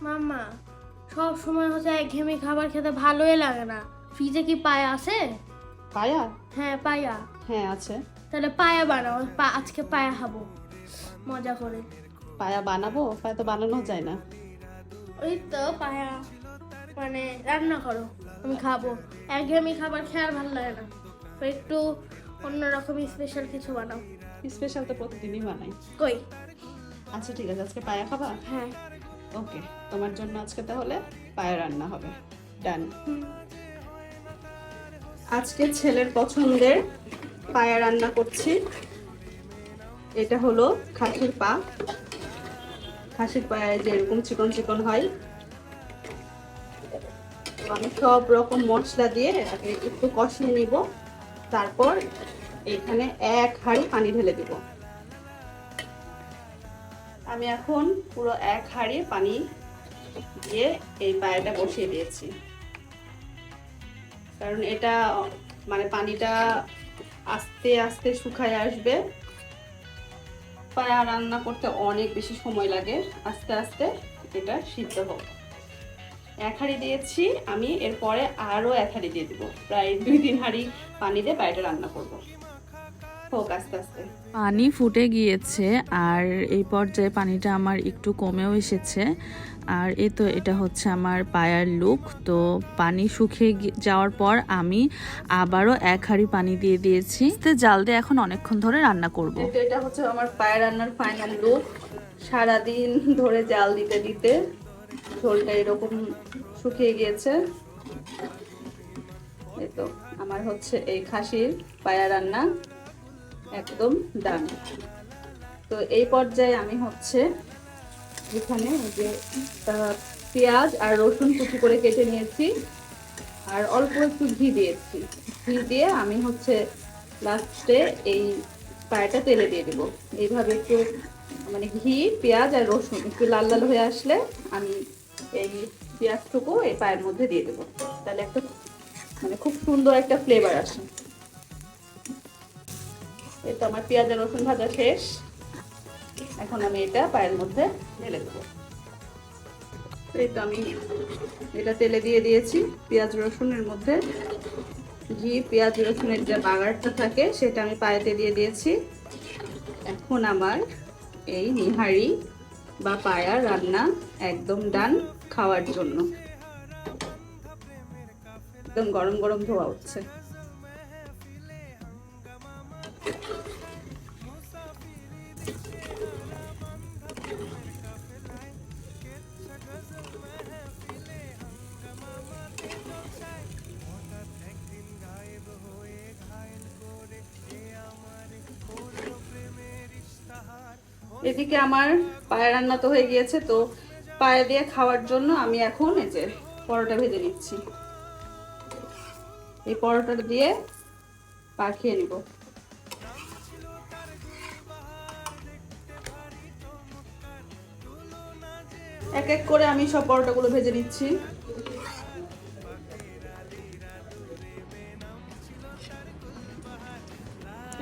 মাম্মা, সব সময় হচ্ছে একঘেয়েমি খাবার খেতে ভালোই লাগে না। ফ্রিজে কি পায়া আছে? পায়া? হ্যাঁ, পায়া। হ্যাঁ আছে। তাহলে পায়া বানাও, আজকে পায়া খাবো মজা করে। পায়া বানাবো? পায়া তো বানানো যায় না। ওই তো পায়া মানে রান্না করো, আমি খাবো। একঘেয়েমি খাবার খেয়ে আর ভালো লাগে না, তো একটু অন্যরকম স্পেশাল কিছু বানাও। স্পেশাল তো প্রতিদিনই বানাই। কই? আচ্ছা ঠিক আছে, আজকে পায়া খাবা? হ্যাঁ। ওকে, তোমার জন্য আজকে তাহলে পায়া রান্না হবে। ডান। আজকে ছেলের পছন্দের পায়া রান্না করছি। এটা হলো খাসির পা। খাসির পায়ে যেরকম চিকন চিকন হয়, তো আমি সব রকম মশলা দিয়ে এটাকে একটু কষিয়ে নিব। তারপর এখানে 1 হাঁড়ি পানি ঢেলে দিব। আমি এখন পুরো 1 হাঁড়ি পানি দিয়ে এই পায়াটা বসিয়ে দিয়েছি, কারণ এটা মানে পানিটা আস্তে আস্তে শুকায় আসবে। পায়া রান্না করতে অনেক বেশি সময় লাগে, আস্তে আস্তে এটা সিদ্ধ হোক। 1 হাঁড়ি দিয়েছি আমি, এরপরে আরো 1 হাঁড়ি দিয়ে দিব। প্রায় 2-3 হাঁড়ি পানি দিয়ে পায়াটা রান্না করবো। হোক আস্তে আস্তে। পানি ফুটে গিয়েছে আর এই পর্যায়ে পানিটা আমার একটু কমেও এসেছে। আর এই তো এটা হচ্ছে আমার পায়ার লুক। তো পানি শুকিয়ে যাওয়ার পর আমি আবারও 1 হাঁড়ি পানি দিয়ে দিয়েছি। তো জাল দিয়ে এখন অনেকক্ষণ ধরে রান্না করব। এটা হচ্ছে আমার পায়া রান্নার ফাইনাল লুক। সারাদিন ধরে জাল দিতে দিতে ঝোলটা এরকম শুকিয়ে গিয়েছে। এই তো আমার হচ্ছে এই খাসির পায়া রান্না একদম ডান। তো এই পর্যায়ে আমি হচ্ছে এখানে যে পেঁয়াজ আর রসুন কুচি করে কেটে নিয়েছি, আর অল্প একটু ঘি দিয়েছি। ঘি দিয়ে আমি হচ্ছে লাস্টে এই পায়াটা তেলে দিয়ে দেবো। এইভাবে একটু মানে ঘি, পেঁয়াজ আর রসুন একটু লাল লাল হয়ে আসলে আমি এই পেঁয়াজটুকু এই পায়ের মধ্যে দিয়ে দেবো। তাহলে একটা মানে খুব সুন্দর একটা ফ্লেভার আসে। এই তো আমার পেঁয়াজ আর রসুন ভাজা শেষ। এখন আমি এটা পায়ের মধ্যে ঢেলে দেবো। এই তো আমি এটা তেলে দিয়ে দিয়েছি। পেঁয়াজ রসুনের মধ্যে ঘি, পেঁয়াজ রসুনের যে বাগারটা থাকে সেটা আমি পায়েতে দিয়ে দিয়েছি। এখন আমার এই নিহারি বা পায়া রান্না একদম ডান খাওয়ার জন্য। একদম গরম গরম ধোয়া উঠছে। এদিকে আমার পায়া রান্না তো হয়ে গিয়েছে। তো পায়া দিয়ে খাওয়ার জন্য আমি এখন এই যে পরোটা ভেজে নিচ্ছি। এই পরোটাটা দিয়ে পা খেয়ে নিব। এক এক করে আমি সব পরোটাগুলো ভেজে নিচ্ছি।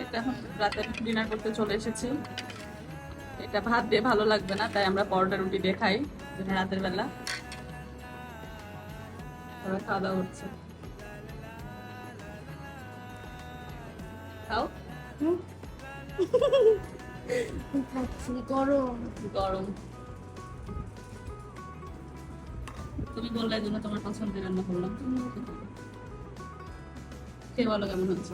এটা এখন রাতের ডিনার করতে চলে এসেছি। এটা ভাত দিয়ে ভালো লাগবে না, তাই আমরা পরোটা রুটি দিয়ে খাই রাতের বেলা। খাওয়া দাওয়া হচ্ছে। খাও। খাচ্ছি, গরম গরম। তুমি বললে এই জন্য তোমার পছন্দের রান্না করলাম। খেয়ে বলো কেমন হচ্ছে।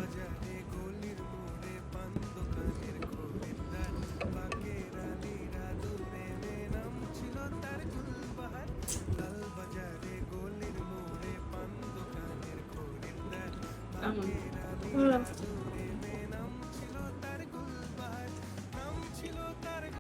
কেমন? ভালো।